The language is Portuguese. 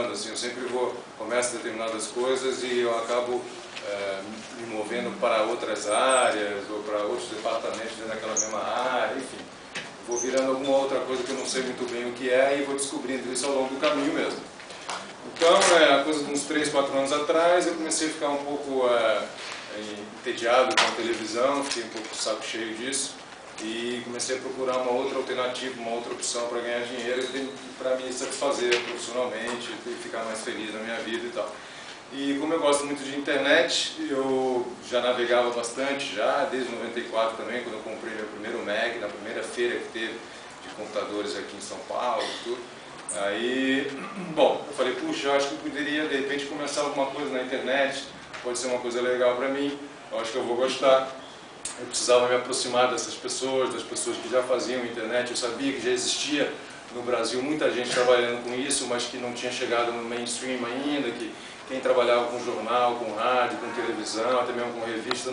mudando, assim, eu sempre começo determinadas coisas e eu acabo me movendo para outras áreas ou para outros departamentos dentro daquela mesma área, enfim. Vou virando alguma outra coisa que eu não sei muito bem o que é e vou descobrindo isso ao longo do caminho mesmo. Então, a coisa de uns 3, 4 anos atrás, eu comecei a ficar um pouco entediado com a televisão, fiquei um pouco de saco cheio disso e comecei a procurar uma outra alternativa, uma outra opção para ganhar dinheiro para me satisfazer profissionalmente e ficar mais feliz na minha vida e tal. E como eu gosto muito de internet, eu já navegava bastante, já desde 94 também, quando eu comprei meu primeiro Mac, na primeira feira que teve de computadores aqui em São Paulo e tudo. Aí, bom, eu falei, puxa, eu acho que eu poderia de repente começar alguma coisa na internet, pode ser uma coisa legal para mim, eu acho que eu vou gostar. Eu precisava me aproximar dessas pessoas, das pessoas que já faziam internet, eu sabia que já existia no Brasil muita gente trabalhando com isso, mas que não tinha chegado no mainstream ainda, que quem trabalhava com jornal, com rádio, com televisão, até mesmo com revista,